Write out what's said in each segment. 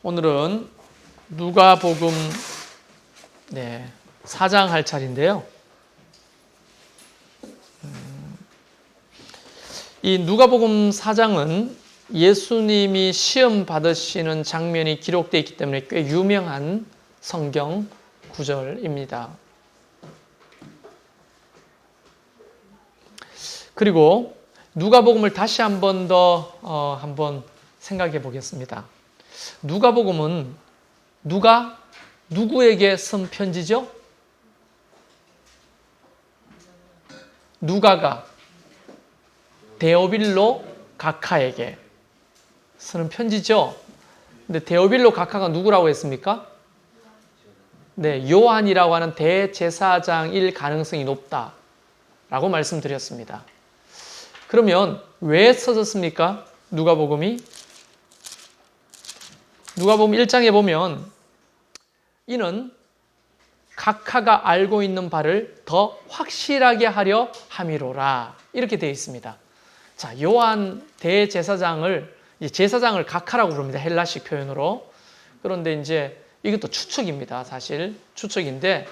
오늘은 누가복음 4장 할 차례인데요. 이 누가복음 4장은 예수님이 시험 받으시는 장면이 기록되어 있기 때문에 꽤 유명한 성경 구절입니다. 그리고 누가복음을 다시 한 번 더 생각해 보겠습니다. 누가복음은 누구에게 쓴 편지죠? 누가가 데오빌로 가카에게 쓰는 편지죠. 근데 데오빌로 가카가 누구라고 했습니까? 네, 요한이라고 하는 대제사장일 가능성이 높다라고 말씀드렸습니다. 그러면 왜 써졌습니까? 누가복음 1장에 보면 이는 각하가 알고 있는 바를 더 확실하게 하려 함이로라 이렇게 되어 있습니다. 자, 요한 대제사장을 제사장을 각하라고 부릅니다. 헬라식 표현으로. 그런데 이제 이것도 추측입니다. 사실 추측인데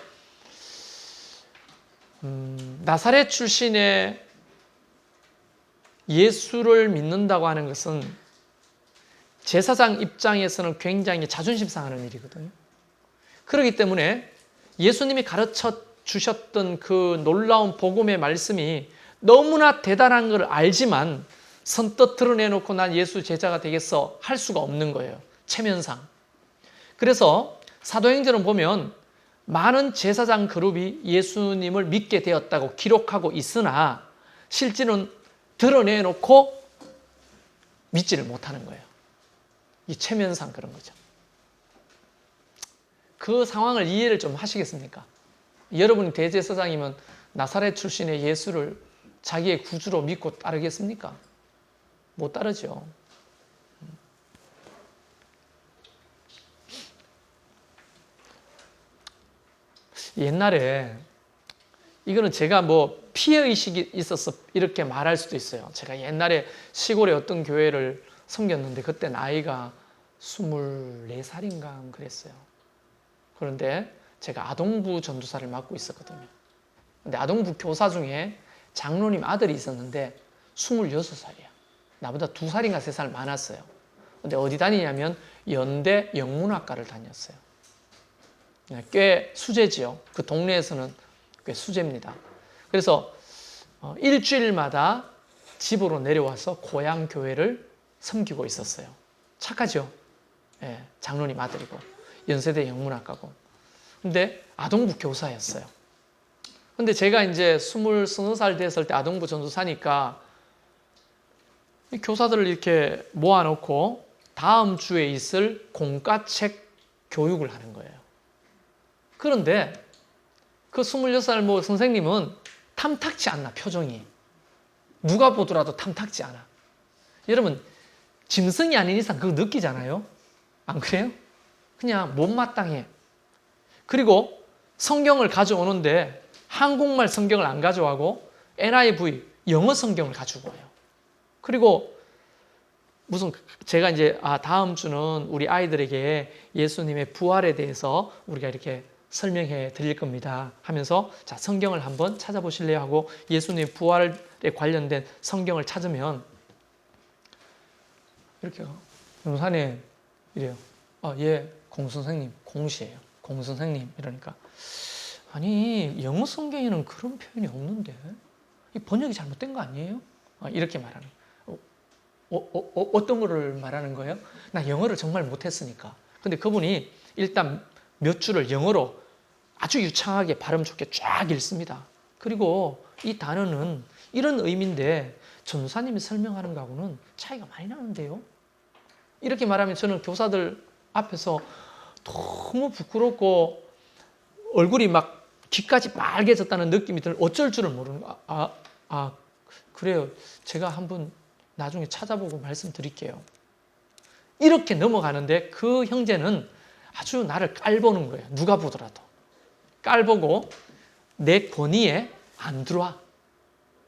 나사렛 출신의 예수를 믿는다고 하는 것은 제사장 입장에서는 굉장히 자존심 상하는 일이거든요. 그렇기 때문에 예수님이 가르쳐 주셨던 그 놀라운 복음의 말씀이 너무나 대단한 걸 알지만 선뜻 드러내놓고 난 예수 제자가 되겠어 할 수가 없는 거예요. 체면상. 그래서 사도행전을 보면 많은 제사장 그룹이 예수님을 믿게 되었다고 기록하고 있으나 실제는 드러내놓고 믿지를 못하는 거예요. 이 체면상 그런 거죠. 그 상황을 이해를 좀 하시겠습니까? 여러분이 대제사장이면 나사렛 출신의 예수를 자기의 구주로 믿고 따르겠습니까? 못 따르죠. 옛날에 이거는 제가 뭐 피해의식이 있어서 이렇게 말할 수도 있어요. 제가 옛날에 시골의 어떤 교회를 섬겼는데 그때 나이가 24살인가 그랬어요. 그런데 제가 아동부 전도사를 맡고 있었거든요. 근데 아동부 교사 중에 장로님 아들이 있었는데 26살이야. 나보다 2살인가 3살 많았어요. 근데 어디 다니냐면 연대 영문학과를 다녔어요. 꽤 수제지요. 그 동네에서는 꽤 수제입니다. 그래서 일주일마다 집으로 내려와서 고향 교회를 섬기고 있었어요. 착하죠? 예, 장로님 아들이고 연세대 영문학과고. 근데 아동부 교사였어요. 근데 제가 이제 20살 됐을 때 아동부 전도사니까 이 교사들을 이렇게 모아놓고 다음 주에 있을 공과책 교육을 하는 거예요. 그런데 그 26살 뭐 선생님은 탐탁지 않나, 표정이. 누가 보더라도 탐탁지 않아. 여러분, 짐승이 아닌 이상 그거 느끼잖아요? 안 그래요? 그냥 못마땅해. 그리고 성경을 가져오는데 한국말 성경을 안 가져가고 NIV, 영어 성경을 가지고 와요. 그리고 무슨 제가 이제 다음 주는 우리 아이들에게 예수님의 부활에 대해서 우리가 이렇게 설명해 드릴 겁니다 하면서 자, 성경을 한번 찾아보실래요 하고 예수님의 부활에 관련된 성경을 찾으면 이렇게 변호사님 이래요. 예, 공선생님, 공시예요. 공선생님 이러니까 아니 영어 성경에는 그런 표현이 없는데 이 번역이 잘못된 거 아니에요? 이렇게 말하는 어떤 거를 말하는 거예요? 나 영어를 정말 못했으니까. 근데 그분이 일단 몇 줄을 영어로 아주 유창하게 발음 좋게 쫙 읽습니다. 그리고 이 단어는 이런 의미인데 전도사님이 설명하는 거하고는 차이가 많이 나는데요. 이렇게 말하면 저는 교사들 앞에서 너무 부끄럽고 얼굴이 막 귀까지 빨개졌다는 느낌이 들어 어쩔 줄을 모르는 거야. 그래요. 제가 한번 나중에 찾아보고 말씀드릴게요. 이렇게 넘어가는데 그 형제는 아주 나를 깔보는 거예요. 누가 보더라도. 깔보고 내 권위에 안 들어와.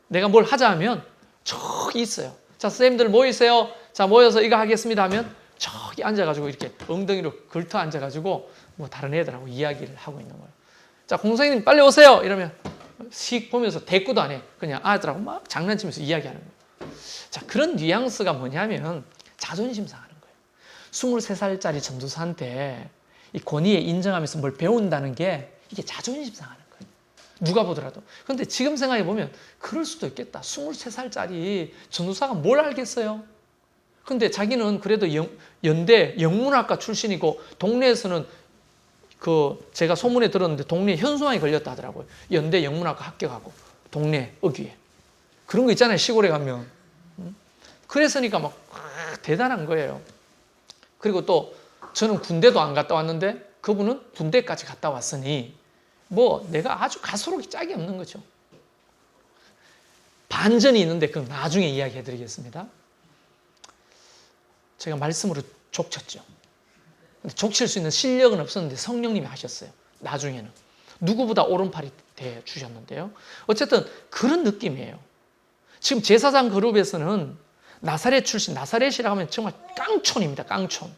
내가 뭘 하자 하면 저기 있어요. 자, 선생님들 모이세요. 자, 모여서 이거 하겠습니다 하면 저기 앉아가지고 이렇게 엉덩이로 걸터 앉아가지고 뭐 다른 애들하고 이야기를 하고 있는 거예요. 자, 공사님 빨리 오세요. 이러면 씩 보면서 대꾸도 안 해. 그냥 아들하고 막 장난치면서 이야기하는 거예요. 자, 그런 뉘앙스가 뭐냐면 자존심 상하는 거예요. 23살짜리 전도사한테 이 권위에 인정하면서 뭘 배운다는 게 이게 자존심 상하는 거예요. 누가 보더라도. 그런데 지금 생각해 보면 그럴 수도 있겠다. 23살짜리 전도사가 뭘 알겠어요? 근데 자기는 그래도 연대 영문학과 출신이고 동네에서는 제가 소문에 들었는데 동네에 현수막이 걸렸다 하더라고요. 연대 영문학과 합격하고 동네 어귀에. 그런 거 있잖아요. 시골에 가면. 그랬으니까 막 대단한 거예요. 그리고 또 저는 군대도 안 갔다 왔는데 그분은 군대까지 갔다 왔으니 뭐 내가 아주 가소록이 짝이 없는 거죠. 반전이 있는데 그건 나중에 이야기해 드리겠습니다. 제가 말씀으로 족쳤죠. 근데 족칠 수 있는 실력은 없었는데 성령님이 하셨어요. 나중에는. 누구보다 오른팔이 돼 주셨는데요. 어쨌든 그런 느낌이에요. 지금 제사장 그룹에서는 나사렛 출신, 나사렛이라고 하면 정말 깡촌입니다. 깡촌.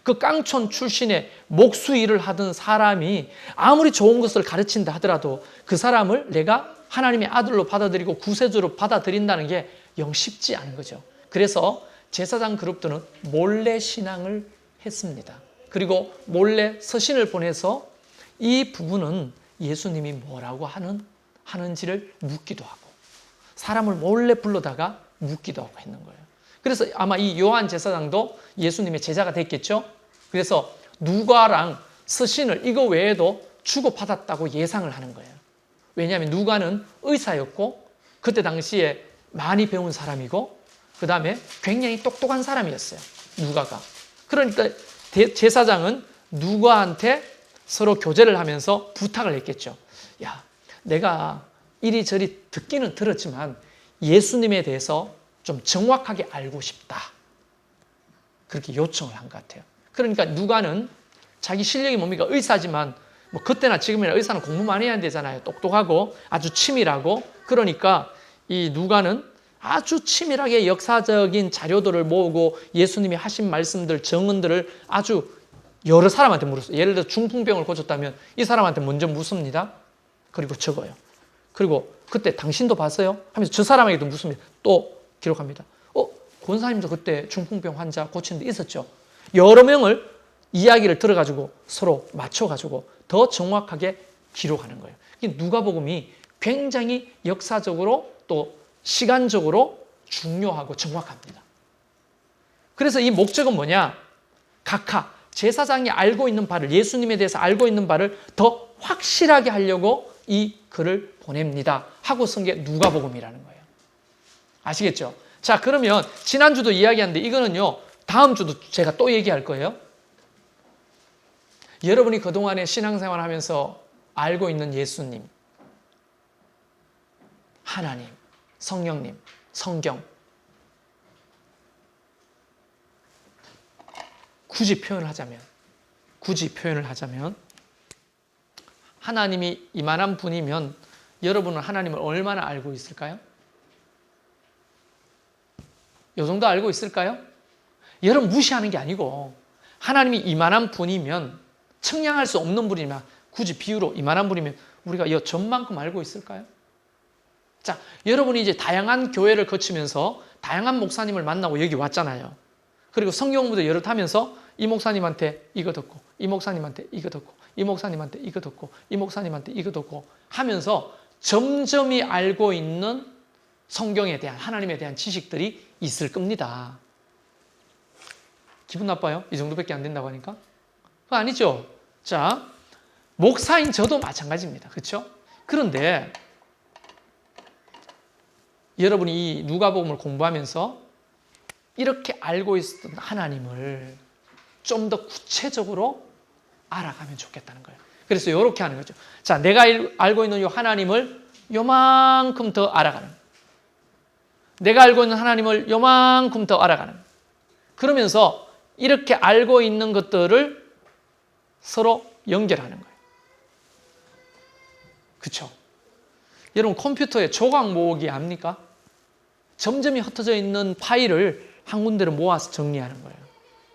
그 깡촌 출신의 목수 일을 하던 사람이 아무리 좋은 것을 가르친다 하더라도 그 사람을 내가 하나님의 아들로 받아들이고 구세주로 받아들인다는 게 영 쉽지 않은 거죠. 그래서 제사장 그룹들은 몰래 신앙을 했습니다. 그리고 몰래 서신을 보내서 이 부분은 예수님이 뭐라고 하는지를 묻기도 하고 사람을 몰래 불러다가 묻기도 하고 했는 거예요. 그래서 아마 이 요한 제사장도 예수님의 제자가 됐겠죠. 그래서 누가랑 서신을 이거 외에도 주고받았다고 예상을 하는 거예요. 왜냐하면 누가는 의사였고 그때 당시에 많이 배운 사람이고 그 다음에 굉장히 똑똑한 사람이었어요. 누가가. 그러니까 제사장은 누가한테 서로 교제를 하면서 부탁을 했겠죠. 야, 내가 이리저리 듣기는 들었지만 예수님에 대해서 좀 정확하게 알고 싶다. 그렇게 요청을 한 것 같아요. 그러니까 누가는 자기 실력이 뭡니까? 의사지만 뭐 그때나 지금이나 의사는 공부 많이 해야 되잖아요. 똑똑하고 아주 치밀하고 그러니까 이 누가는 아주 치밀하게 역사적인 자료들을 모으고 예수님이 하신 말씀들, 정언들을 아주 여러 사람한테 물었어요. 예를 들어 중풍병을 고쳤다면 이 사람한테 먼저 묻습니다. 그리고 적어요. 그리고 그때 당신도 봤어요? 하면서 저 사람에게도 묻습니다. 또 기록합니다. 권사님도 그때 중풍병 환자 고친 데 있었죠? 여러 명을 이야기를 들어가지고 서로 맞춰가지고 더 정확하게 기록하는 거예요. 누가복음이 굉장히 역사적으로 또 시간적으로 중요하고 정확합니다. 그래서 이 목적은 뭐냐? 각하, 제사장이 알고 있는 바를, 예수님에 대해서 알고 있는 바를 더 확실하게 하려고 이 글을 보냅니다. 하고 쓴 게 누가복음이라는 거예요. 아시겠죠? 자, 그러면 지난주도 이야기했는데 이거는요, 다음 주도 제가 또 얘기할 거예요. 여러분이 그동안에 신앙생활 하면서 알고 있는 예수님, 하나님, 성령님, 성경. 굳이 표현을 하자면 하나님이 이만한 분이면 여러분은 하나님을 얼마나 알고 있을까요? 이 정도 알고 있을까요? 여러분 무시하는 게 아니고 하나님이 이만한 분이면 측량할 수 없는 분이면 굳이 비유로 이만한 분이면 우리가 이 전만큼 알고 있을까요? 자, 여러분이 이제 다양한 교회를 거치면서 다양한 목사님을 만나고 여기 왔잖아요. 그리고 성경 공부도 여러 하면서 이 목사님한테 이거 듣고 이 목사님한테 이거 듣고 이 목사님한테 이거 듣고 이 목사님한테 이거 듣고 하면서 점점이 알고 있는 성경에 대한 하나님에 대한 지식들이 있을 겁니다. 기분 나빠요? 이 정도밖에 안 된다고 하니까? 그거 아니죠? 자, 목사인 저도 마찬가지입니다. 그렇죠? 그런데 여러분이 이 누가복음을 공부하면서 이렇게 알고 있었던 하나님을 좀 더 구체적으로 알아가면 좋겠다는 거예요. 그래서 이렇게 하는 거죠. 자, 내가 알고 있는 이 하나님을 요만큼 더 알아가는. 내가 알고 있는 하나님을 요만큼 더 알아가는. 그러면서 이렇게 알고 있는 것들을 서로 연결하는 거예요. 그렇죠? 여러분 컴퓨터에 조각 모으기 압니까? 점점이 흩어져 있는 파일을 한 군데로 모아서 정리하는 거예요.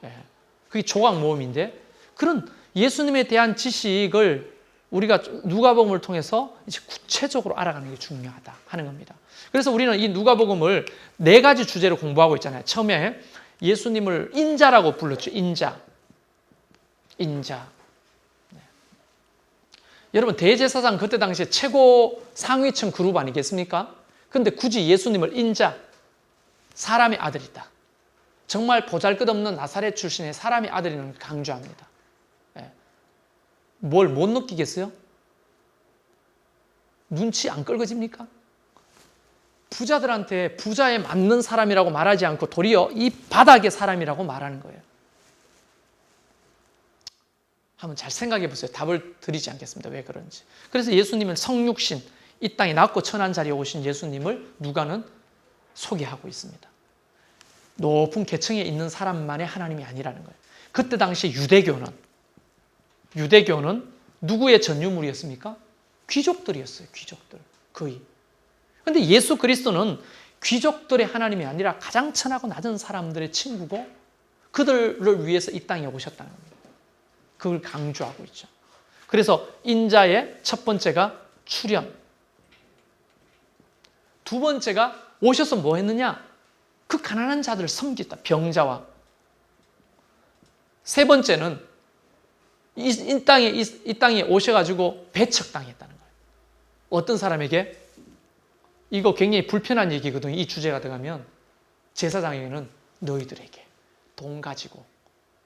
네. 그게 조각 모음인데 그런 예수님에 대한 지식을 우리가 누가복음을 통해서 이제 구체적으로 알아가는 게 중요하다 하는 겁니다. 그래서 우리는 이 누가복음을 4가지 주제로 공부하고 있잖아요. 처음에 예수님을 인자라고 불렀죠. 인자. 네. 여러분 대제사장 그때 당시에 최고 상위층 그룹 아니겠습니까? 근데 굳이 예수님을 인자, 사람의 아들이다. 정말 보잘것없는 나사렛 출신의 사람의 아들이라는 걸 강조합니다. 뭘 못 느끼겠어요? 눈치 안 끌거집니까? 부자들한테 부자에 맞는 사람이라고 말하지 않고 도리어 이 바닥의 사람이라고 말하는 거예요. 한번 잘 생각해 보세요. 답을 드리지 않겠습니다. 왜 그런지. 그래서 예수님은 성육신, 이 땅에 낮고 천한 자리에 오신 예수님을 누가는 소개하고 있습니다. 높은 계층에 있는 사람만의 하나님이 아니라는 거예요. 그때 당시 유대교는 누구의 전유물이었습니까? 귀족들이었어요. 귀족들. 거의. 그런데 예수 그리스도는 귀족들의 하나님이 아니라 가장 천하고 낮은 사람들의 친구고 그들을 위해서 이 땅에 오셨다는 겁니다. 그걸 강조하고 있죠. 그래서 인자의 첫 번째가 출현. 두 번째가 오셔서 뭐 했느냐? 그 가난한 자들을 섬겼다. 병자와. 세 번째는 이 땅에 오셔가지고 배척당했다는 거예요. 어떤 사람에게? 이거 굉장히 불편한 얘기거든요. 이 주제가 들어가면 제사장에게는 너희들에게 돈 가지고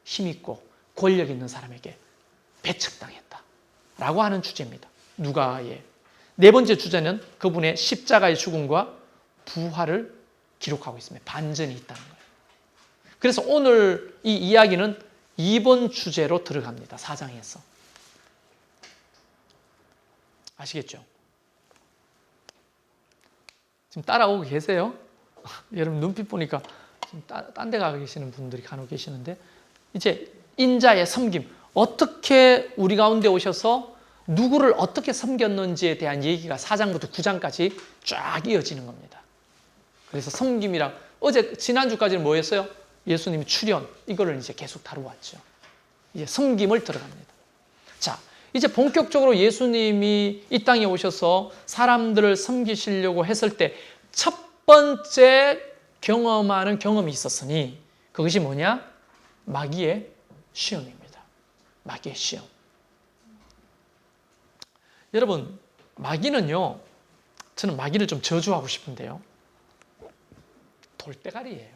힘있고 권력 있는 사람에게 배척당했다 라고 하는 주제입니다. 누가의. 네 번째 주제는 그분의 십자가의 죽음과 부활을 기록하고 있습니다. 반전이 있다는 거예요. 그래서 오늘 이 이야기는 2번 주제로 들어갑니다. 4장에서. 아시겠죠? 지금 따라오고 계세요? 여러분 눈빛 보니까 딴 데 가 계시는 분들이 간혹 계시는데 이제 인자의 섬김, 어떻게 우리 가운데 오셔서 누구를 어떻게 섬겼는지에 대한 얘기가 4장부터 9장까지 쫙 이어지는 겁니다. 그래서 섬김이랑 지난주까지는 뭐였어요? 예수님이 출현, 이거를 이제 계속 다루었죠. 이제 섬김을 들어갑니다. 자, 이제 본격적으로 예수님이 이 땅에 오셔서 사람들을 섬기시려고 했을 때 첫 번째 경험하는 경험이 있었으니 그것이 뭐냐? 마귀의 시험입니다. 마귀의 시험. 여러분, 마귀는요, 저는 마귀를 좀 저주하고 싶은데요. 돌대가리예요.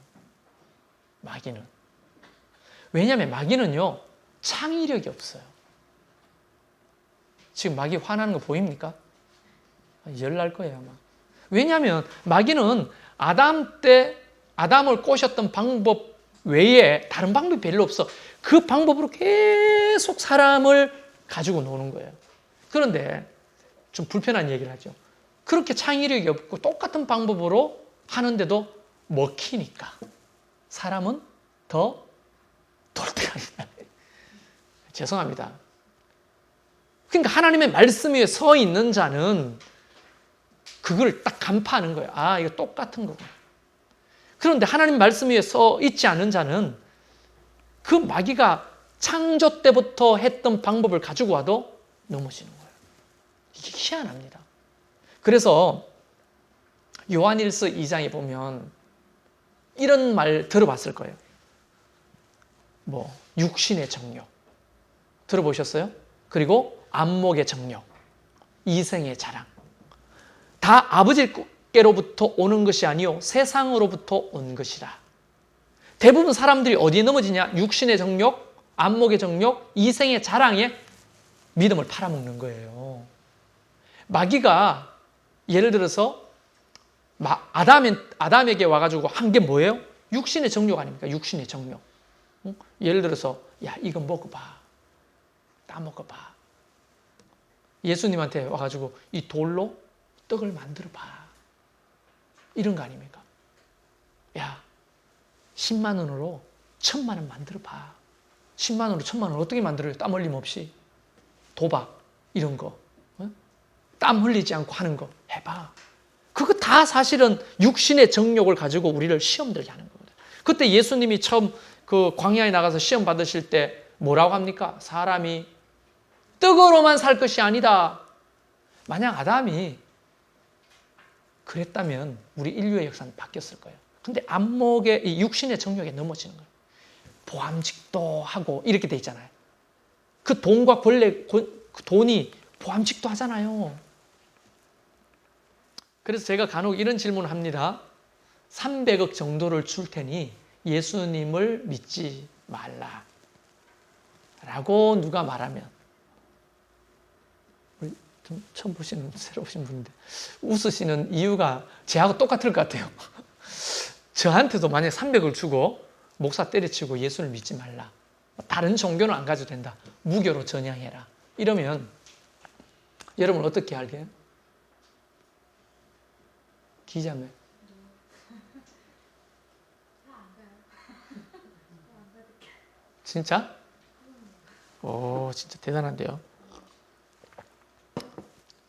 마귀는. 왜냐하면 마귀는요, 창의력이 없어요. 지금 마귀 화나는 거 보입니까? 열날 거예요, 아마. 왜냐하면 마귀는 아담을 꼬셨던 방법 외에 다른 방법이 별로 없어. 그 방법으로 계속 사람을 가지고 노는 거예요. 그런데 좀 불편한 얘기를 하죠. 그렇게 창의력이 없고 똑같은 방법으로 하는데도 먹히니까 사람은 더 돌대가리다. 죄송합니다. 그러니까 하나님의 말씀 위에 서 있는 자는 그걸 딱 간파하는 거예요. 아, 이거 똑같은 거구나. 그런데 하나님 말씀 위에 서 있지 않은 자는 그 마귀가 창조 때부터 했던 방법을 가지고 와도 넘어지는 거예요. 이게 희한합니다. 그래서 요한일서 2장에 보면 이런 말 들어봤을 거예요. 육신의 정욕. 들어보셨어요? 그리고 안목의 정욕. 이생의 자랑. 다 아버지께로부터 오는 것이 아니요 세상으로부터 온 것이라. 대부분 사람들이 어디에 넘어지냐? 육신의 정욕, 안목의 정욕, 이생의 자랑에 믿음을 팔아먹는 거예요. 마귀가 예를 들어서 아담에게 와가지고 한 게 뭐예요? 육신의 정욕 아닙니까? 육신의 정욕. 예를 들어서 야, 이거 먹어봐. 따먹어봐. 예수님한테 와가지고 이 돌로 떡을 만들어봐. 이런 거 아닙니까? 야, 10만 원으로 1000만 원 만들어봐. 10만 원으로 1000만 원 어떻게 만들어요? 땀 흘림 없이. 도박 이런 거. 땀 흘리지 않고 하는 거 해봐. 그거 다 사실은 육신의 정욕을 가지고 우리를 시험 들게 하는 겁니다. 그때 예수님이 처음 그 광야에 나가서 시험 받으실 때 뭐라고 합니까? 사람이 떡으로만 살 것이 아니다. 만약 아담이 그랬다면 우리 인류의 역사는 바뀌었을 거예요. 근데 안목의 이 육신의 정욕에 넘어지는 거예요. 보암직도 하고 이렇게 돼 있잖아요. 그 돈과 권력, 그 돈이 보암직도 하잖아요. 그래서 제가 간혹 이런 질문을 합니다. 300억 정도를 줄 테니 예수님을 믿지 말라. 라고 누가 말하면, 좀 처음 보시는, 새로 오신 분인데, 웃으시는 이유가 저하고 똑같을 것 같아요. 저한테도 만약에 300을 주고, 목사 때려치고 예수를 믿지 말라. 다른 종교는 안 가져도 된다. 무교로 전향해라. 이러면, 여러분 어떻게 할게요? 기자매. 진짜? 오, 진짜 대단한데요.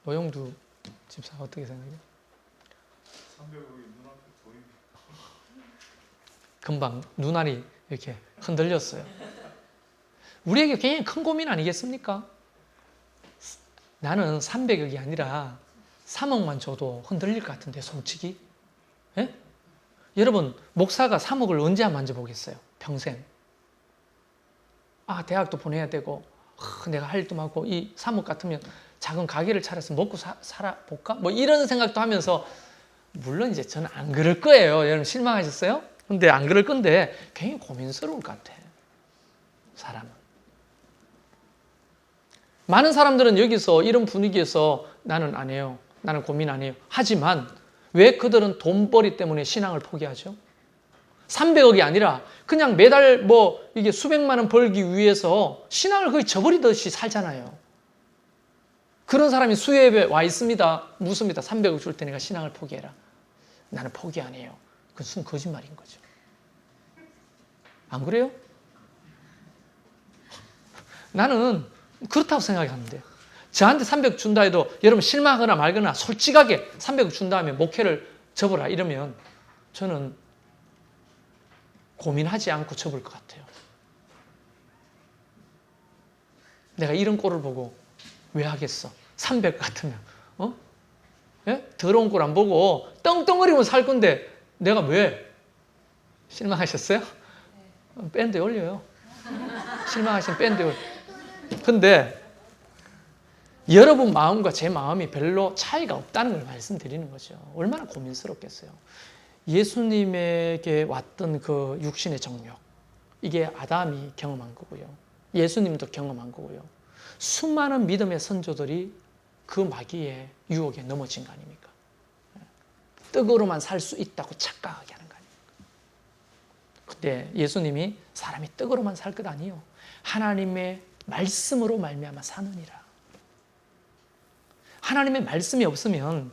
노영두 집사 어떻게 생각해요? 300억이 눈앞에 보입니다. 금방 눈알이 이렇게 흔들렸어요. 우리에게 굉장히 큰 고민 아니겠습니까? 나는 300억이 아니라 3억만 줘도 흔들릴 것 같은데 솔직히. 예? 여러분 목사가 3억을 언제 안 만져보겠어요? 평생. 아, 대학도 보내야 되고 내가 할 일도 많고 이 3억 같으면 작은 가게를 차려서 먹고 살아볼까? 뭐 이런 생각도 하면서, 물론 이제 저는 안 그럴 거예요. 여러분 실망하셨어요? 근데 안 그럴 건데 굉장히 고민스러울 것 같아. 사람은. 많은 사람들은 여기서 이런 분위기에서 나는 안 해요. 나는 고민 안 해요. 하지만 왜 그들은 돈벌이 때문에 신앙을 포기하죠? 300억이 아니라 그냥 매달 뭐 이게 수백만 원 벌기 위해서 신앙을 거의 저버리듯이 살잖아요. 그런 사람이 수협에 와 있습니다. 묻습니다. 300억 줄 테니까 신앙을 포기해라. 나는 포기 안 해요. 그건 순 거짓말인 거죠. 안 그래요? 나는 그렇다고 생각하는데, 저한테 300억 준다 해도 여러분 실망하거나 말거나 솔직하게 300억 준 다음에 목회를 접어라 이러면 저는 고민하지 않고 접을 것 같아요. 내가 이런 꼴을 보고 왜 하겠어? 300 같으면, 예? 더러운 꼴 안 보고 떵떵거리면 살 건데 내가 왜? 실망하셨어요? 밴드에 올려요. 실망하시면 밴드에 올려요. 근데 여러분 마음과 제 마음이 별로 차이가 없다는 걸 말씀드리는 거죠. 얼마나 고민스럽겠어요. 예수님에게 왔던 그 육신의 정욕, 이게 아담이 경험한 거고요. 예수님도 경험한 거고요. 수많은 믿음의 선조들이 그 마귀의 유혹에 넘어진 거 아닙니까? 떡으로만 살 수 있다고 착각하게 하는 거 아닙니까? 근데 예수님이 사람이 떡으로만 살 것 아니요. 하나님의 말씀으로 말미암아 사느니라. 하나님의 말씀이 없으면,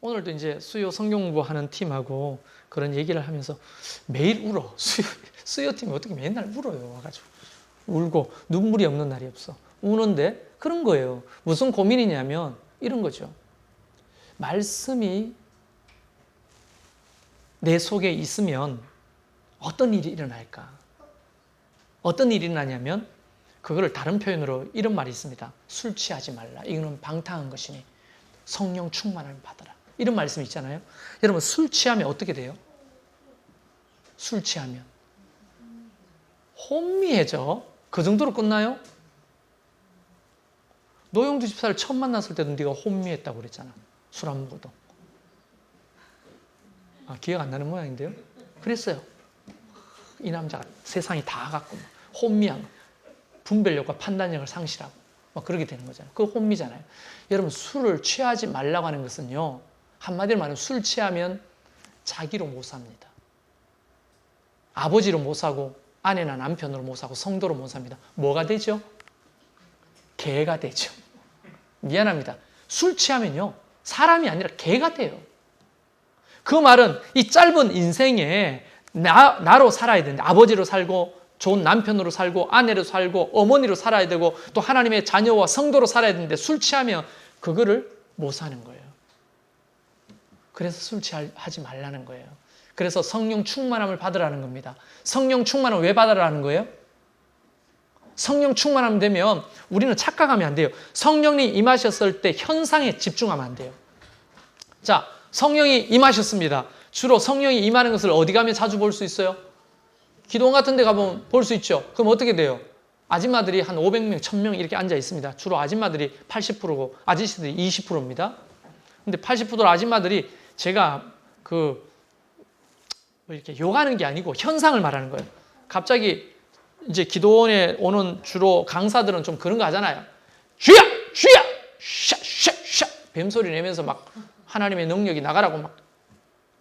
오늘도 이제 수요 성경 공부하는 팀하고 그런 얘기를 하면서 매일 울어. 수요 팀이 어떻게 맨날 울어요. 와가지고 울고 눈물이 없는 날이 없어. 우는데 그런 거예요. 무슨 고민이냐면 이런 거죠. 말씀이 내 속에 있으면 어떤 일이 일어날까? 어떤 일이 일어나냐면, 그거를 다른 표현으로 이런 말이 있습니다. 술 취하지 말라. 이거는 방탕한 것이니 성령 충만을 받아라. 이런 말씀이 있잖아요. 여러분 술 취하면 어떻게 돼요? 술 취하면 혼미해져. 그 정도로 끝나요? 노영두 집사를 처음 만났을 때도 네가 혼미했다고 그랬잖아. 술 안 먹어도. 아, 기억 안 나는 모양인데요? 그랬어요. 이 남자가 세상이 다 갖고 혼미한, 분별력과 판단력을 상실하고 막 그러게 되는 거잖아요. 그거 혼미잖아요. 여러분 술을 취하지 말라고 하는 것은요, 한마디로 말하면 술 취하면 자기로 못 삽니다. 아버지로 못 사고 아내나 남편으로 못 사고 성도로 못 삽니다. 뭐가 되죠? 개가 되죠. 미안합니다. 술 취하면요 사람이 아니라 개가 돼요. 그 말은 이 짧은 인생에 나로 살아야 되는데, 아버지로 살고 좋은 남편으로 살고 아내로 살고 어머니로 살아야 되고 또 하나님의 자녀와 성도로 살아야 되는데 술 취하면 그거를 못 사는 거예요. 그래서 술 취하지 말라는 거예요. 그래서 성령 충만함을 받으라는 겁니다. 성령 충만함을 왜 받으라는 거예요? 성령 충만함 되면 우리는 착각하면 안 돼요. 성령이 임하셨을 때 현상에 집중하면 안 돼요. 자, 성령이 임하셨습니다. 주로 성령이 임하는 것을 어디 가면 자주 볼 수 있어요? 기도원 같은 데 가보면 볼 수 있죠. 그럼 어떻게 돼요? 아줌마들이 한 500명, 1000명 이렇게 앉아 있습니다. 주로 아줌마들이 80%고 아저씨들이 20%입니다. 근데 80% 아줌마들이 제가 이렇게 욕하는 게 아니고 현상을 말하는 거예요. 갑자기 이제 기도원에 오는 주로 강사들은 좀 그런 거 하잖아요. 주야! 주야! 샤! 뱀소리 내면서 막 하나님의 능력이 나가라고 막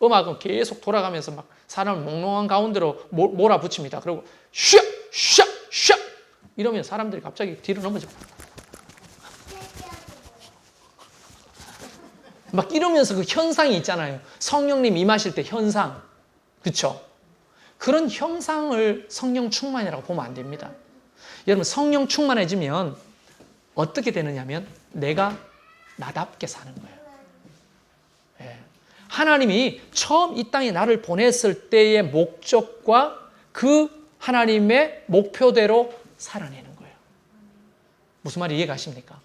음악은 계속 돌아가면서 막 사람을 몽롱한 가운데로 몰아붙입니다. 그리고 샤! 이러면 사람들이 갑자기 뒤로 넘어져. 막 이러면서 그 현상이 있잖아요. 성령님 임하실 때 현상. 그렇죠? 그런 형상을 성령 충만이라고 보면 안 됩니다. 여러분, 성령 충만해지면 어떻게 되느냐면 내가 나답게 사는 거예요. 예. 하나님이 처음 이 땅에 나를 보냈을 때의 목적과 그 하나님의 목표대로 살아내는 거예요. 무슨 말이 이해가십니까?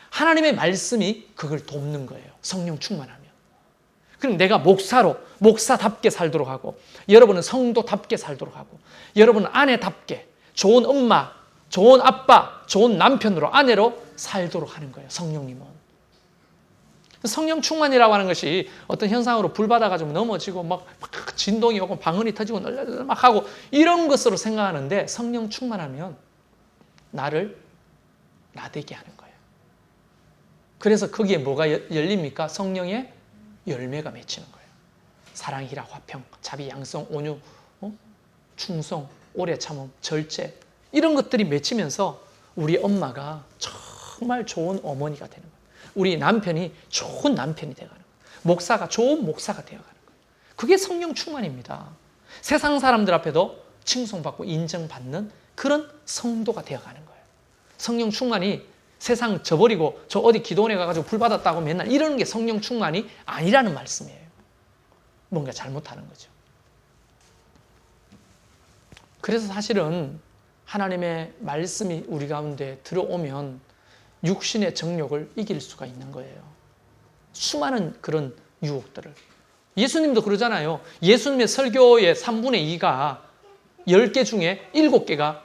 하나님의 말씀이 그걸 돕는 거예요. 성령 충만하면. 그럼 내가 목사답게 살도록 하고, 여러분은 성도답게 살도록 하고, 여러분은 아내답게, 좋은 엄마, 좋은 아빠, 좋은 남편으로, 아내로 살도록 하는 거예요. 성령님은. 성령 충만이라고 하는 것이 어떤 현상으로 불받아가지고 넘어지고 막 진동이 오고 방언이 터지고 막 하고 이런 것으로 생각하는데, 성령 충만하면 나를 나되게 하는 거예요. 그래서 거기에 뭐가 열립니까? 성령의 열매가 맺히는 거예요. 사랑, 희락, 화평, 자비, 양성, 온유, 충성, 오래 참음, 절제, 이런 것들이 맺히면서 우리 엄마가 정말 좋은 어머니가 되는 거예요. 우리 남편이 좋은 남편이 되어가는 거예요. 목사가 좋은 목사가 되어가는 거예요. 그게 성령 충만입니다. 세상 사람들 앞에도 칭송받고 인정받는 그런 성도가 되어가는 거예요. 성령 충만이 세상 저버리고 저 어디 기도원에 가가지고 불 받았다고 맨날 이러는 게 성령 충만이 아니라는 말씀이에요. 뭔가 잘못하는 거죠. 그래서 사실은 하나님의 말씀이 우리 가운데 들어오면 육신의 정욕을 이길 수가 있는 거예요. 수많은 그런 유혹들을. 예수님도 그러잖아요. 예수님의 설교의 3분의 2가 10개 중에 7개가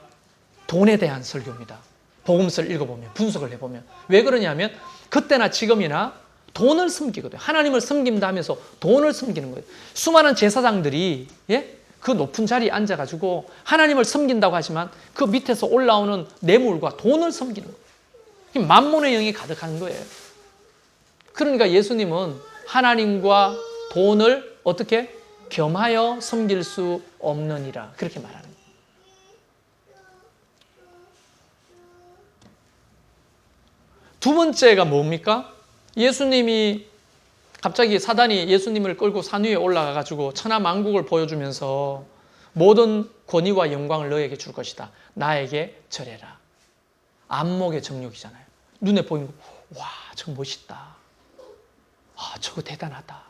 돈에 대한 설교입니다. 복음서를 읽어보면, 분석을 해보면. 왜 그러냐면 그때나 지금이나 돈을 섬기거든요. 하나님을 섬긴다 하면서 돈을 섬기는 거예요. 수많은 제사장들이 그 높은 자리에 앉아가지고 하나님을 섬긴다고 하지만 그 밑에서 올라오는 뇌물과 돈을 섬기는 거예요. 만몬의 영이 가득한 거예요. 그러니까 예수님은 하나님과 돈을 어떻게 겸하여 섬길 수 없느니라, 그렇게 말하는 거예요. 두 번째가 뭡니까? 예수님이 갑자기 사단이 예수님을 끌고 산 위에 올라가가지고 천하만국을 보여주면서 모든 권위와 영광을 너에게 줄 것이다. 나에게 절해라. 안목의 정욕이잖아요. 눈에 보이는 거, 와, 저거 멋있다. 아, 저거 대단하다.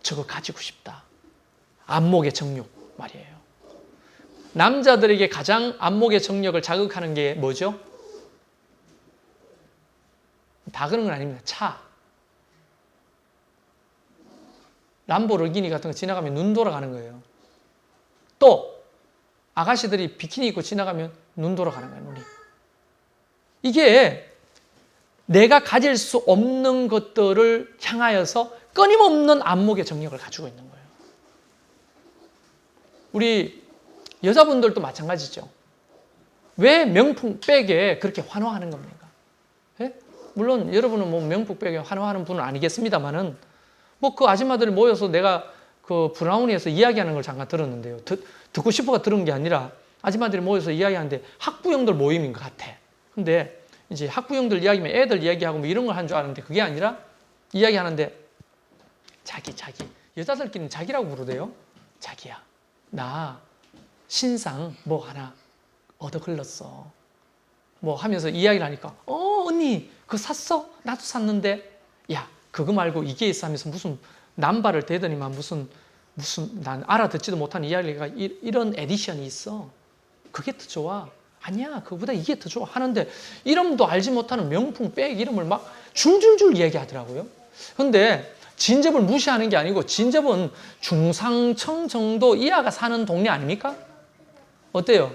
저거 가지고 싶다. 안목의 정욕 말이에요. 남자들에게 가장 안목의 정욕을 자극하는 게 뭐죠? 다 그런 건 아닙니다. 차. 람보르기니 같은 거 지나가면 눈 돌아가는 거예요. 또 아가씨들이 비키니 입고 지나가면 눈 돌아가는 거예요. 눈이. 이게 내가 가질 수 없는 것들을 향하여서 끊임없는 안목의 정력을 가지고 있는 거예요. 우리 여자분들도 마찬가지죠. 왜 명품 백에 그렇게 환호하는 겁니까? 예? 물론 여러분은 뭐 명품 백에 환호하는 분은 아니겠습니다만은 뭐 그 아줌마들이 모여서 내가 그 브라우니에서 이야기하는 걸 잠깐 들었는데요. 듣고 싶어가 들은 게 아니라 아줌마들이 모여서 이야기하는데 학부형들 모임인 것 같아. 근데 이제 학부형들 이야기면 애들 이야기하고 뭐 이런 걸 한 줄 아는데 그게 아니라 이야기하는데 자기. 여자들끼리는 자기라고 부르대요. 자기야. 나 신상 뭐 하나 얻어 걸렀어. 뭐 하면서 이야기를 하니까 언니 그거 샀어? 나도 샀는데 야 그거 말고 이게 있어 하면서 무슨 남발을 대더니만 무슨 난 알아듣지도 못한 이야기가 이런 에디션이 있어. 그게 더 좋아. 아니야, 그거보다 이게 더 좋아 하는데 이름도 알지 못하는 명품 백 이름을 막 줄줄줄 얘기하더라고요. 근데 진접을 무시하는 게 아니고 진접은 중상층 정도 이하가 사는 동네 아닙니까? 어때요?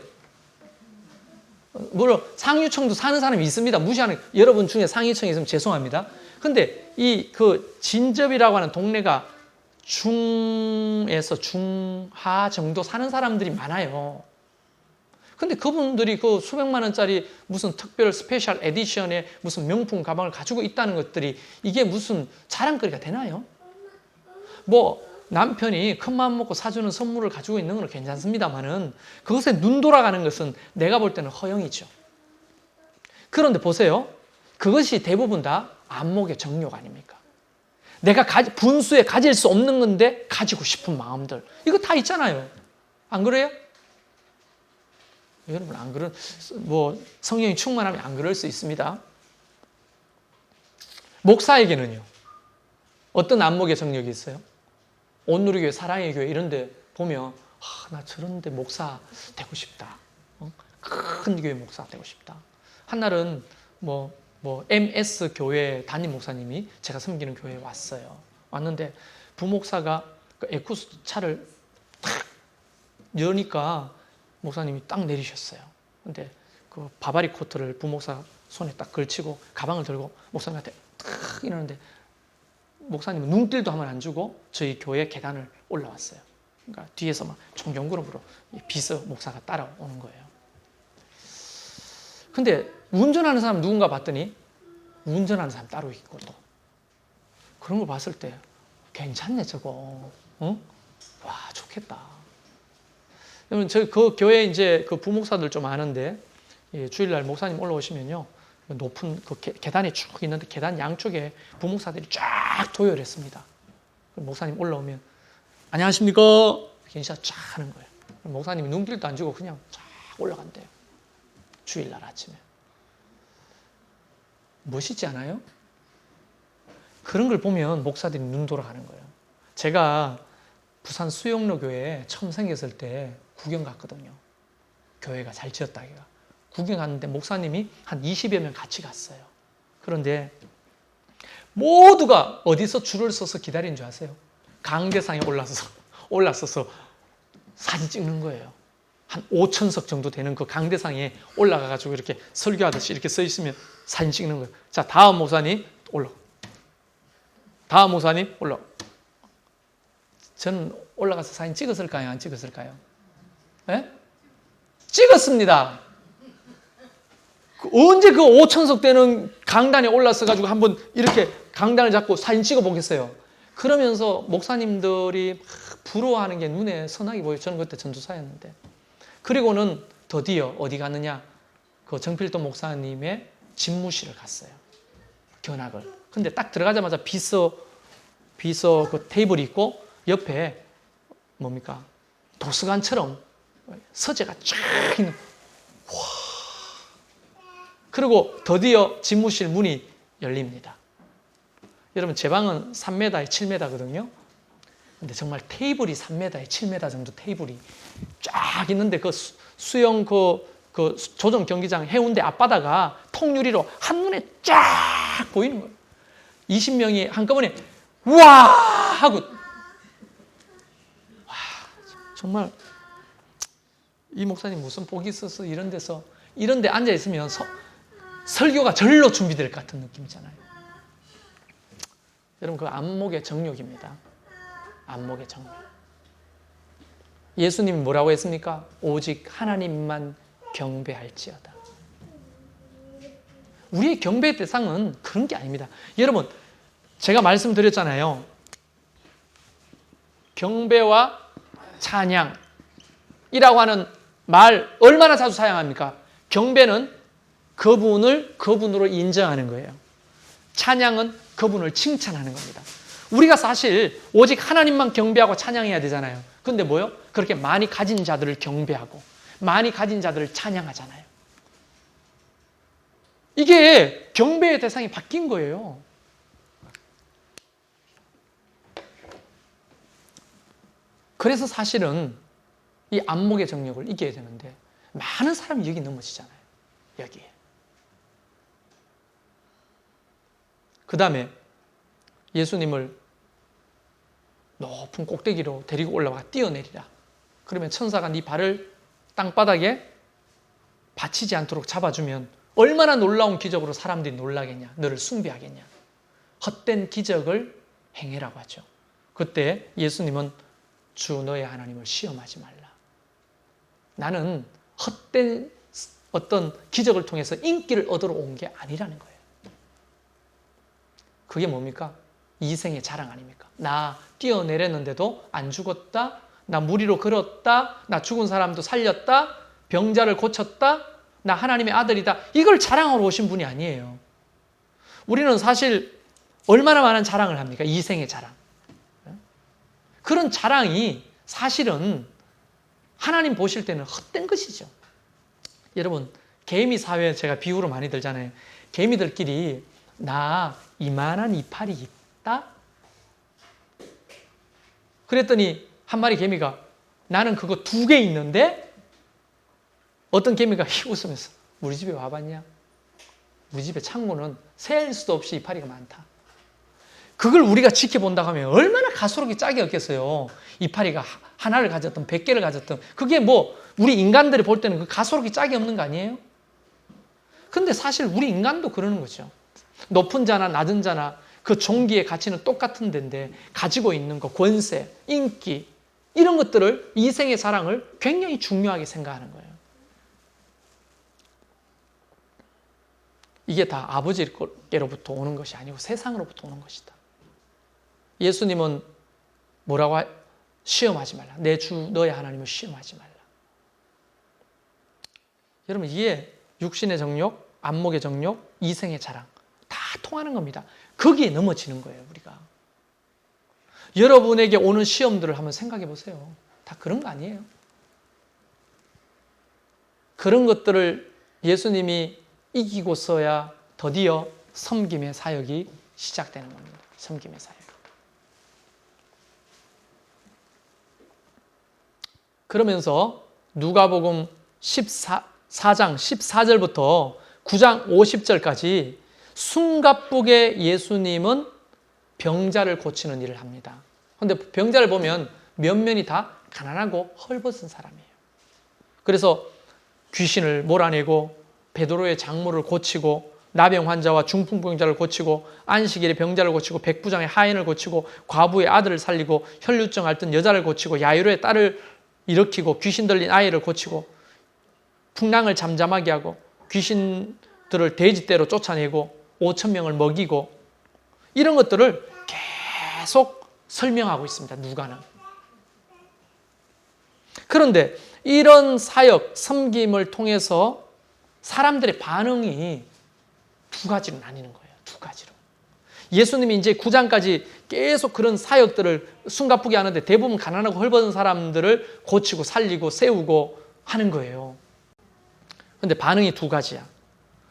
물론 상류층도 사는 사람이 있습니다. 무시하는 여러분 중에 상류층이 있으면 죄송합니다. 근데 이 그 진접이라고 하는 동네가 중에서 중하 정도 사는 사람들이 많아요. 근데 그분들이 그 수백만 원짜리 무슨 특별 스페셜 에디션의 무슨 명품 가방을 가지고 있다는 것들이 이게 무슨 자랑거리가 되나요? 뭐 남편이 큰 마음 먹고 사주는 선물을 가지고 있는 건 괜찮습니다만은 그것에 눈 돌아가는 것은 내가 볼 때는 허영이죠. 그런데 보세요. 그것이 대부분 다 안목의 정욕 아닙니까? 내가 분수에 가질 수 없는 건데 가지고 싶은 마음들. 이거 다 있잖아요. 안 그래요? 여러분 안 그런 뭐 성령이 충만하면 안 그럴 수 있습니다. 목사에게는요. 어떤 안목의 정력이 있어요? 온누리교회, 사랑의 교회 이런 데 보면 나 저런 데 목사 되고 싶다. 큰 교회 목사 되고 싶다. 한날은 뭐 MS 교회 담임 목사님이 제가 섬기는 교회에 왔어요. 왔는데 부목사가 그 에쿠스 차를 탁 여니까 목사님이 딱 내리셨어요. 근데 그 바바리 코트를 부목사 손에 딱 걸치고 가방을 들고 목사님한테 탁 이러는데 목사님은 눈길도 한번 안 주고 저희 교회 계단을 올라왔어요. 그러니까 뒤에서 막 총경구름으로 비서 목사가 따라오는 거예요. 근데 운전하는 사람 누군가 봤더니 운전하는 사람 따로 있고 또 그런 걸 봤을 때 괜찮네 저거. 응? 와 좋겠다. 여러분 저희 그 교회 이제 그 부목사들 좀 아는데 주일날 목사님 올라오시면요 높은 그 계단이 쭉 있는데 계단 양쪽에 부목사들이 쫙 도열했습니다. 목사님 올라오면 안녕하십니까 인사 쫙 하는 거예요. 목사님이 눈길도 안 주고 그냥 쫙 올라간대요. 주일날 아침에. 멋있지 않아요? 그런 걸 보면 목사들이 눈 돌아가는 거예요. 제가 부산 수영로 교회에 처음 생겼을 때 구경 갔거든요. 교회가 잘 지었다기가. 구경 갔는데 목사님이 한 20여 명 같이 갔어요. 그런데 모두가 어디서 줄을 서서 기다리는 줄 아세요? 강대상에 올라서서 사진 찍는 거예요. 한 5천석 정도 되는 그 강대상에 올라가가지고 이렇게 설교하듯이 이렇게 서 있으면 사진 찍는 거예요. 자, 다음 목사님 올라. 다음 목사님 올라. 저는 올라가서 사진 찍었을까요? 안 찍었을까요? 네? 찍었습니다. 언제 그 5천석 되는 강단에 올라서가지고 한번 이렇게 강단을 잡고 사진 찍어 보겠어요. 그러면서 목사님들이 부러워하는 게 눈에 선하게 보여요. 저는 그때 전도사였는데. 그리고는 드디어 어디 갔느냐? 그 정필도 목사님의 집무실을 갔어요. 견학을. 근데 딱 들어가자마자 비서 그 테이블이 있고 옆에 뭡니까? 도서관처럼 서재가 쫙 있는. 와. 그리고 드디어 집무실 문이 열립니다. 여러분 제 방은 3m에 7m거든요. 근데 정말 테이블이 3m에 7m 정도 테이블이 쫙 있는데 그 수영 그 조정 경기장 해운대 앞바다가 통유리로 한눈에 쫙 보이는 거예요. 20명이 한꺼번에 와 하고 와 정말 이 목사님 무슨 복이 있어서 이런 데 앉아 있으면 설교가 절로 준비될 것 같은 느낌이잖아요. 여러분 그 안목의 정욕입니다. 안목의 정욕. 예수님이 뭐라고 했습니까? 오직 하나님만 경배할지어다. 우리의 경배의 대상은 그런 게 아닙니다. 여러분 제가 말씀드렸잖아요. 경배와 찬양이라고 하는 말 얼마나 자주 사용합니까? 경배는 그분을 그분으로 인정하는 거예요. 찬양은 그분을 칭찬하는 겁니다. 우리가 사실 오직 하나님만 경배하고 찬양해야 되잖아요. 근데 뭐요? 그렇게 많이 가진 자들을 경배하고 많이 가진 자들을 찬양하잖아요. 이게 경배의 대상이 바뀐 거예요. 그래서 사실은 이 안목의 정력을 이겨야 되는데 많은 사람이 여기 넘어지잖아요. 여기에. 그 다음에 예수님을 높은 꼭대기로 데리고 올라와 뛰어내리라. 그러면 천사가 네 발을 땅바닥에 받치지 않도록 잡아주면 얼마나 놀라운 기적으로 사람들이 놀라겠냐. 너를 숭배하겠냐. 헛된 기적을 행해라고 하죠. 그때 예수님은 주 너의 하나님을 시험하지 말라. 나는 헛된 어떤 기적을 통해서 인기를 얻으러 온 게 아니라는 거예요. 그게 뭡니까? 이생의 자랑 아닙니까? 나 뛰어내렸는데도 안 죽었다. 나 물 위로 걸었다. 나 죽은 사람도 살렸다. 병자를 고쳤다. 나 하나님의 아들이다. 이걸 자랑하러 오신 분이 아니에요. 우리는 사실 얼마나 많은 자랑을 합니까? 이생의 자랑. 그런 자랑이 사실은 하나님 보실 때는 헛된 것이죠. 여러분, 개미 사회 제가 비유로 많이 들잖아요. 개미들끼리 나 이만한 이파리 있다? 그랬더니 한 마리 개미가 나는 그거 2개 있는데? 어떤 개미가 웃으면서 우리 집에 와봤냐? 우리 집에 창고는 셀 수도 없이 이파리가 많다. 그걸 우리가 지켜본다고 하면 얼마나 가소롭게 짝이 없겠어요. 이파리가 하나를 가졌든 100개를 가졌든 그게 뭐 우리 인간들이 볼 때는 그 가소롭게 짝이 없는 거 아니에요? 근데 사실 우리 인간도 그러는 거죠. 높은 자나 낮은 자나 그 종기의 가치는 똑같은 데인데 가지고 있는 거, 권세, 인기 이런 것들을 이생의 자랑을 굉장히 중요하게 생각하는 거예요. 이게 다 아버지께로부터 오는 것이 아니고 세상으로부터 오는 것이다. 예수님은 뭐라고 시험하지 말라. 내 주 너의 하나님을 시험하지 말라. 여러분 이게 육신의 정욕, 안목의 정욕, 이생의 자랑 다 통하는 겁니다. 거기에 넘어지는 거예요, 우리가. 여러분에게 오는 시험들을 한번 생각해 보세요. 다 그런 거 아니에요? 그런 것들을 예수님이 이기고서야 드디어 섬김의 사역이 시작되는 겁니다. 섬김의 사역. 그러면서 누가복음 4장 14절부터 9장 50절까지 숨가쁘게 예수님은 병자를 고치는 일을 합니다. 그런데 병자를 보면 면면이 다 가난하고 헐벗은 사람이에요. 그래서 귀신을 몰아내고 베드로의 장모를 고치고 나병 환자와 중풍병자를 고치고 안식일에 병자를 고치고 백부장의 하인을 고치고 과부의 아들을 살리고 혈류증 앓던 여자를 고치고 야이로의 딸을 일으키고 귀신 들린 아이를 고치고 풍랑을 잠잠하게 하고 귀신들을 돼지떼로 쫓아내고 5,000명을 먹이고 이런 것들을 계속 설명하고 있습니다. 누가는. 그런데 이런 사역, 섬김을 통해서 사람들의 반응이 2가지로 나뉘는 거예요. 2가지로. 예수님이 이제 9장까지 계속 그런 사역들을 숨가쁘게 하는데 대부분 가난하고 헐벗은 사람들을 고치고 살리고 세우고 하는 거예요. 그런데 반응이 2가지야.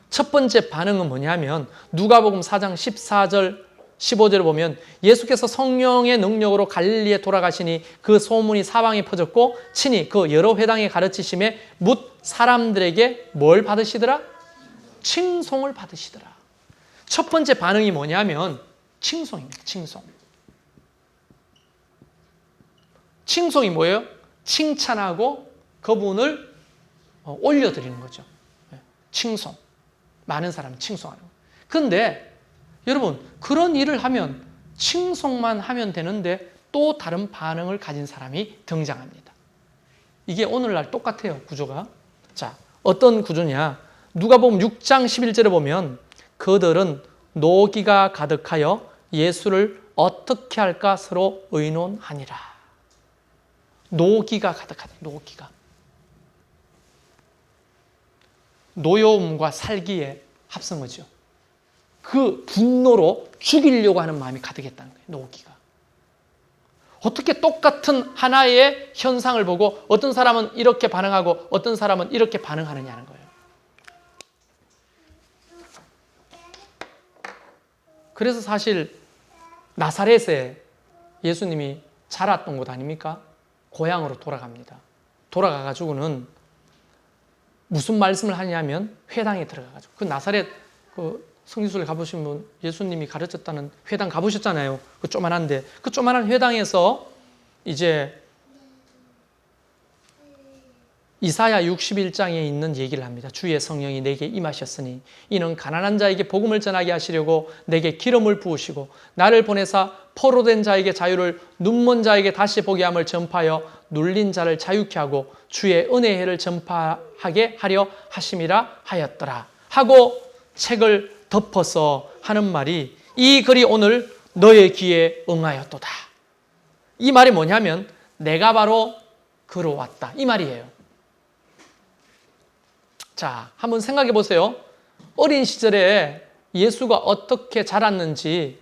첫 번째 반응은 뭐냐면 누가복음 4장 14절 15절을 보면 예수께서 성령의 능력으로 갈릴리에 돌아가시니 그 소문이 사방에 퍼졌고 친히 그 여러 회당에 가르치심에 뭇 사람들에게 뭘 받으시더라? 칭송을 받으시더라. 첫 번째 반응이 뭐냐면 칭송입니다. 칭송. 칭송이 뭐예요? 칭찬하고 그분을 올려드리는 거죠. 칭송. 많은 사람이 칭송하는 거예요. 그런데 여러분 그런 일을 하면 칭송만 하면 되는데 또 다른 반응을 가진 사람이 등장합니다. 이게 오늘날 똑같아요. 구조가. 자, 어떤 구조냐? 누가복음 6장 11절에 보면 그들은 노기가 가득하여 예수를 어떻게 할까 서로 의논하니라. 노기가 가득하다. 노기가. 노여움과 살기의 합성어죠. 그 분노로 죽이려고 하는 마음이 가득했다는 거예요. 노기가. 어떻게 똑같은 하나의 현상을 보고 어떤 사람은 이렇게 반응하고 어떤 사람은 이렇게 반응하느냐는 거예요. 그래서 사실 나사렛에 예수님이 자랐던 곳 아닙니까? 고향으로 돌아갑니다. 돌아가가지고는 무슨 말씀을 하냐면 회당에 들어가가지고 그 나사렛 그 성지순례 가보시면 예수님이 가르쳤다는 회당 가보셨잖아요. 그 조만한데 그 조만한 회당에서 이제 이사야 61장에 있는 얘기를 합니다. 주의 성령이 내게 임하셨으니 이는 가난한 자에게 복음을 전하게 하시려고 내게 기름을 부으시고 나를 보내사 포로된 자에게 자유를 눈먼 자에게 다시 보게 함을 전파하여 눌린 자를 자유케 하고 주의 은혜의 해를 전파하게 하려 하심이라 하였더라 하고 책을 덮어서 하는 말이 이 글이 오늘 너의 귀에 응하였도다. 이 말이 뭐냐면 내가 바로 그로 왔다 이 말이에요. 자, 한번 생각해 보세요. 어린 시절에 예수가 어떻게 자랐는지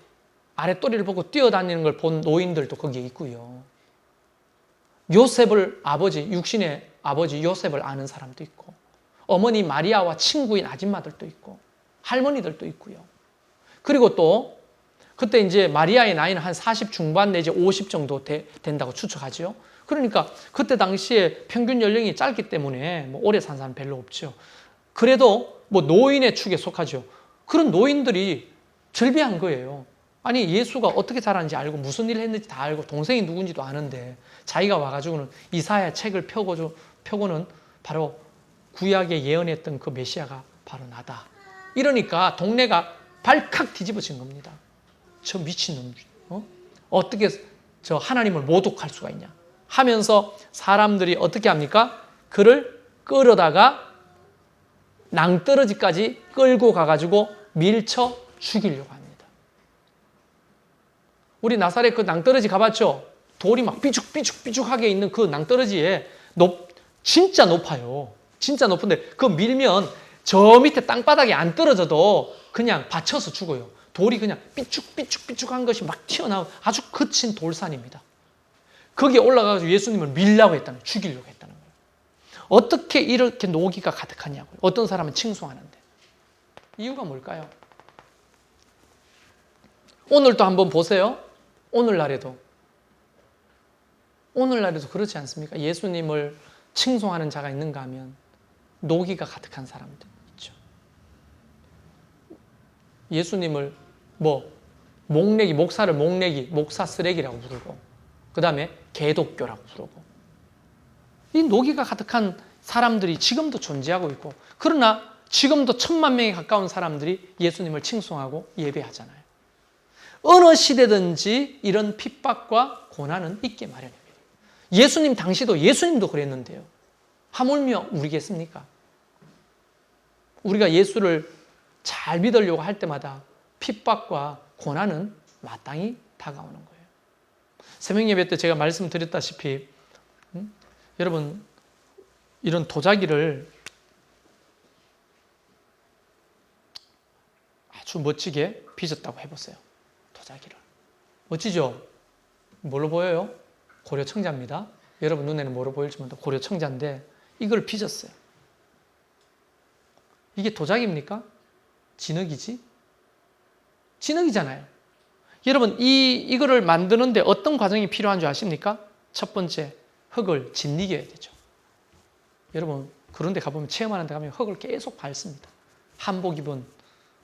아랫도리를 보고 뛰어다니는 걸 본 노인들도 거기에 있고요. 요셉을 육신의 아버지 요셉을 아는 사람도 있고, 어머니 마리아와 친구인 아줌마들도 있고, 할머니들도 있고요. 그리고 또 그때 이제 마리아의 나이는 한 40 중반 내지 50 정도 된다고 추측하죠. 그러니까 그때 당시에 평균 연령이 짧기 때문에 뭐 오래 산 사람 별로 없죠. 그래도 뭐 노인의 축에 속하죠. 그런 노인들이 절비한 거예요. 아니 예수가 어떻게 자랐는지 알고 무슨 일을 했는지 다 알고 동생이 누군지도 아는데 자기가 와가지고는 이사야 책을 펴고는 바로 구약에 예언했던 그 메시아가 바로 나다. 이러니까 동네가 발칵 뒤집어진 겁니다. 저 미친놈, 어떻게 저 하나님을 모독할 수가 있냐 하면서 사람들이 어떻게 합니까? 그를 끌어다가 낭떠러지까지 끌고 가가지고 밀쳐 죽이려고 합니다. 우리 나사렛 그 낭떠러지 가봤죠? 돌이 막 삐죽삐죽삐죽하게 있는 그 낭떠러지에 진짜 높아요. 진짜 높은데 그 밀면 저 밑에 땅바닥에 안 떨어져도 그냥 받쳐서 죽어요. 돌이 그냥 삐죽삐죽삐죽한 것이 막 튀어나온 아주 거친 돌산입니다. 거기에 올라가서 예수님을 밀려고 했다는 거예요. 죽이려고 했다는 거예요. 어떻게 이렇게 노기가 가득하냐고요. 어떤 사람은 칭송하는데. 이유가 뭘까요? 오늘도 한번 보세요. 오늘날에도 그렇지 않습니까? 예수님을 칭송하는 자가 있는가 하면 노기가 가득한 사람들 있죠. 예수님을 목사를 목사 쓰레기라고 부르고 그 다음에 개독교라고 부르고 이 노기가 가득한 사람들이 지금도 존재하고 있고 그러나 지금도 1000만 명에 가까운 사람들이 예수님을 칭송하고 예배하잖아요. 어느 시대든지 이런 핍박과 고난은 있게 마련입니다. 예수님 당시도 예수님도 그랬는데요. 하물며 우리겠습니까? 우리가 예수를 잘 믿으려고 할 때마다 핍박과 고난은 마땅히 다가오는 거예요. 새벽 예배 때 제가 말씀드렸다시피 여러분 이런 도자기를 아주 멋지게 빚었다고 해보세요. 도자기를. 멋지죠? 뭘로 보여요? 고려청자입니다. 여러분 눈에는 뭐로 보일지 모르는데 고려청자인데 이걸 빚었어요. 이게 도자기입니까? 진흙이지? 진흙이잖아요. 여러분 이거를 만드는데 어떤 과정이 필요한 줄 아십니까? 첫 번째 흙을 짓이겨야 되죠. 여러분 그런 데 가보면 체험하는 데 가면 흙을 계속 밟습니다. 한복 입은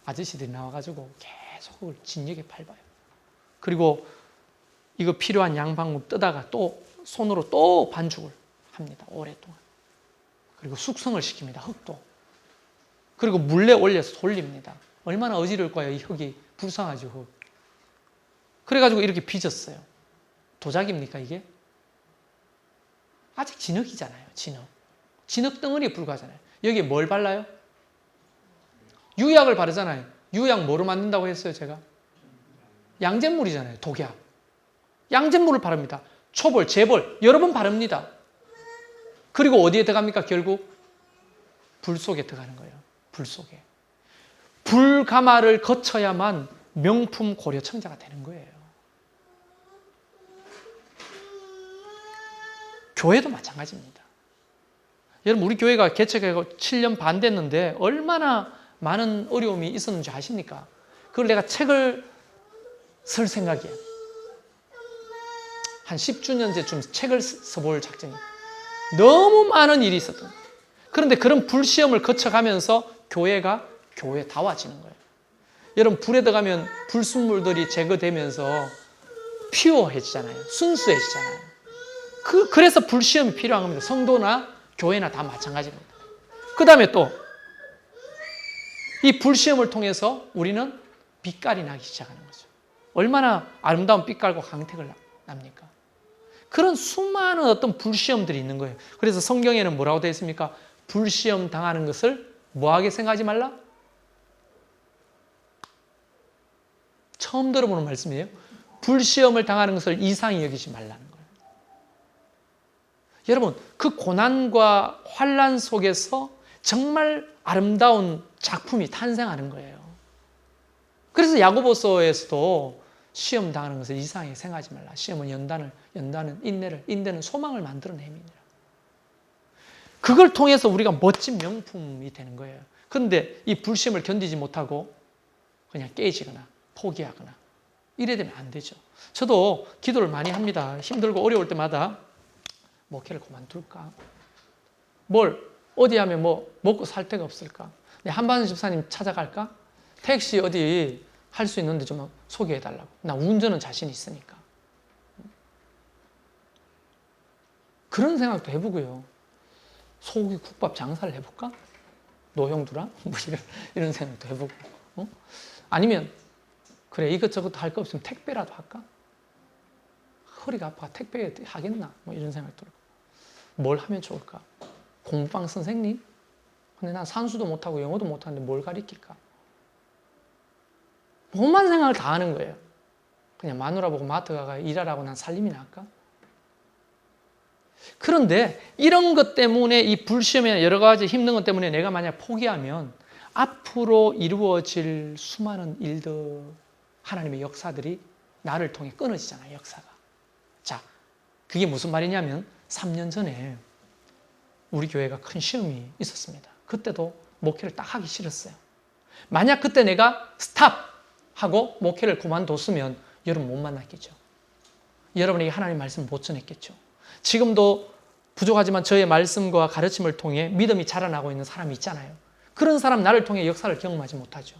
아저씨들이 나와가지고 계속 흙을 진흙에 밟아요. 그리고 이거 필요한 양방울 뜨다가 또 손으로 또 반죽을 합니다. 오랫동안. 그리고 숙성을 시킵니다. 흙도. 그리고 물에 올려서 돌립니다. 얼마나 어지러울까요? 이 흙이 불쌍하죠. 흙. 그래가지고 이렇게 빚었어요. 도자기입니까 이게? 아직 진흙이잖아요. 진흙 덩어리에 불과하잖아요. 여기에 뭘 발라요? 유약을 바르잖아요. 유약 뭐로 만든다고 했어요 제가? 양잿물이잖아요. 독약. 양잿물을 바릅니다. 초벌, 재벌 여러 번 바릅니다. 그리고 어디에 들어갑니까? 결국 불 속에 들어가는 거예요. 불 속에. 불가마를 거쳐야만 명품 고려청자가 되는 거예요. 교회도 마찬가지입니다. 여러분 우리 교회가 개척하고 7년 반 됐는데 얼마나 많은 어려움이 있었는지 아십니까? 그걸 내가 책을 쓸 생각이에요. 한 10주년째쯤 책을 써볼 작정이에요. 너무 많은 일이 있었던 거예요. 그런데 그런 불시험을 거쳐가면서 교회 다워지는 거예요. 여러분, 불에 들어가면 불순물들이 제거되면서 피어해지잖아요. 순수해지잖아요. 그래서 불시험이 필요한 겁니다. 성도나 교회나 다 마찬가지입니다. 그 다음에 또 이 불시험을 통해서 우리는 빛깔이 나기 시작하는 거죠. 얼마나 아름다운 빛깔과 광택을 납니까? 그런 수많은 어떤 불시험들이 있는 거예요. 그래서 성경에는 뭐라고 되어 있습니까? 불시험 당하는 것을 뭐하게 생각하지 말라? 처음 들어보는 말씀이에요. 불시험을 당하는 것을 이상히 여기지 말라는 거예요. 여러분, 그 고난과 환난 속에서 정말 아름다운 작품이 탄생하는 거예요. 그래서 야고보서에서도 시험 당하는 것을 이상하게 생각하지 말라. 시험은 연단은 인내는 소망을 만들어냅니다. 그걸 통해서 우리가 멋진 명품이 되는 거예요. 그런데 이 불시험을 견디지 못하고 그냥 깨지거나 포기하거나 이래 되면 안 되죠. 저도 기도를 많이 합니다. 힘들고 어려울 때마다 목회를 그만둘까? 어디 하면 먹고 살 데가 없을까? 한반수 집사님 찾아갈까? 택시 어디 할 수 있는데 좀 소개해달라고. 나 운전은 자신 있으니까. 그런 생각도 해보고요. 소고기 국밥 장사를 해볼까? 노형두랑? 이런 생각도 해보고. 아니면 그래, 이것저것 할 거 없으면 택배라도 할까? 허리가 아파 택배 하겠나? 이런 생각도 들고. 뭘 하면 좋을까? 공부방 선생님? 근데 난 산수도 못하고 영어도 못하는데 뭘 가르칠까? 온만 생각을 다 하는 거예요. 그냥 마누라 보고 마트 가가 일하라고 난 살림이나 할까? 그런데 이런 것 때문에 이 불시험이나 여러 가지 힘든 것 때문에 내가 만약 포기하면 앞으로 이루어질 수많은 일들, 하나님의 역사들이 나를 통해 끊어지잖아요, 역사가. 자, 그게 무슨 말이냐면 3년 전에 우리 교회가 큰 시험이 있었습니다. 그때도 목회를 딱 하기 싫었어요. 만약 그때 내가 스탑하고 목회를 그만뒀으면 여러분 못 만났겠죠. 여러분에게 하나님의 말씀을 못 전했겠죠. 지금도 부족하지만 저의 말씀과 가르침을 통해 믿음이 자라나고 있는 사람이 있잖아요. 그런 사람 나를 통해 역사를 경험하지 못하죠.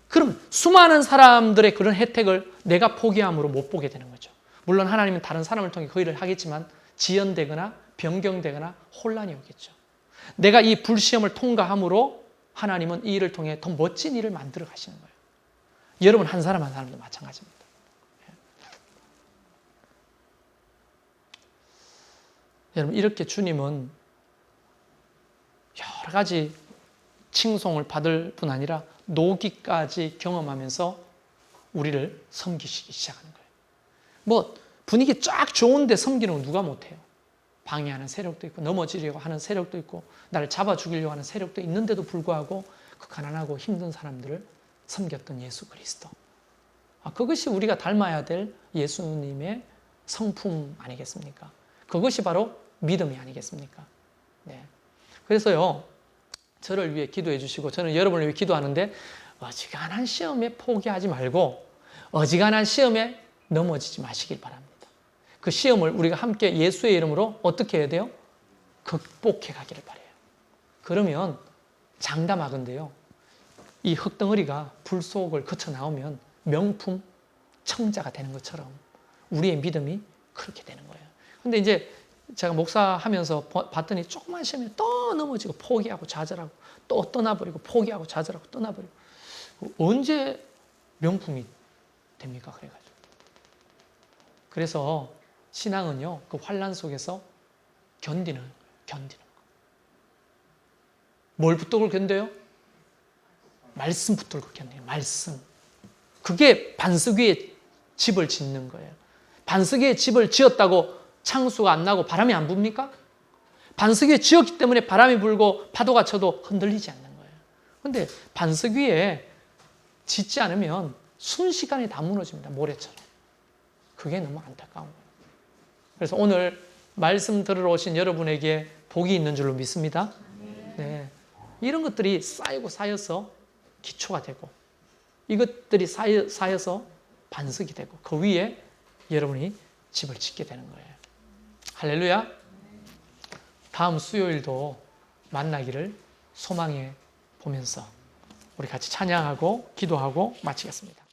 그럼 수많은 사람들의 그런 혜택을 내가 포기함으로 못 보게 되는 거죠. 물론 하나님은 다른 사람을 통해 그 일을 하겠지만 지연되거나 변경되거나 혼란이 오겠죠. 내가 이 불시험을 통과함으로 하나님은 이 일을 통해 더 멋진 일을 만들어 가시는 거예요. 여러분 한 사람 한 사람도 마찬가지입니다. 여러분 이렇게 주님은 여러 가지 칭송을 받을 뿐 아니라 노기까지 경험하면서 우리를 섬기시기 시작하는 거예요. 분위기 쫙 좋은데 섬기는 건 누가 못해요. 방해하는 세력도 있고 넘어지려고 하는 세력도 있고 나를 잡아 죽이려고 하는 세력도 있는데도 불구하고 그 가난하고 힘든 사람들을 섬겼던 예수 그리스도. 그것이 우리가 닮아야 될 예수님의 성품 아니겠습니까? 그것이 바로 믿음이 아니겠습니까? 네. 그래서요, 저를 위해 기도해 주시고 저는 여러분을 위해 기도하는데 어지간한 시험에 포기하지 말고 어지간한 시험에 넘어지지 마시길 바랍니다. 그 시험을 우리가 함께 예수의 이름으로 어떻게 해야 돼요? 극복해 가기를 바라요. 그러면 장담하건대요. 이 흙덩어리가 불 속을 거쳐 나오면 명품 청자가 되는 것처럼 우리의 믿음이 그렇게 되는 거예요. 근데 이제 제가 목사하면서 봤더니 조그만 시험에 또 넘어지고 포기하고 좌절하고 또 떠나버리고 포기하고 좌절하고 떠나버리고 언제 명품이 됩니까? 그래가지고. 그래서 신앙은요, 그 환란 속에서 견디는 거. 뭘 붙들고 견뎌요? 말씀 붙들고 견뎌요. 말씀. 그게 반석 위에 집을 짓는 거예요. 반석 위에 집을 지었다고 창수가 안 나고 바람이 안 붑니까? 반석 위에 지었기 때문에 바람이 불고 파도가 쳐도 흔들리지 않는 거예요. 그런데 반석 위에 짓지 않으면 순식간에 다 무너집니다. 모래처럼. 그게 너무 안타까운 거예요. 그래서 오늘 말씀 들으러 오신 여러분에게 복이 있는 줄로 믿습니다. 네. 이런 것들이 쌓이고 쌓여서 기초가 되고 이것들이 쌓여서 반석이 되고 그 위에 여러분이 집을 짓게 되는 거예요. 할렐루야. 다음 수요일도 만나기를 소망해 보면서 우리 같이 찬양하고 기도하고 마치겠습니다.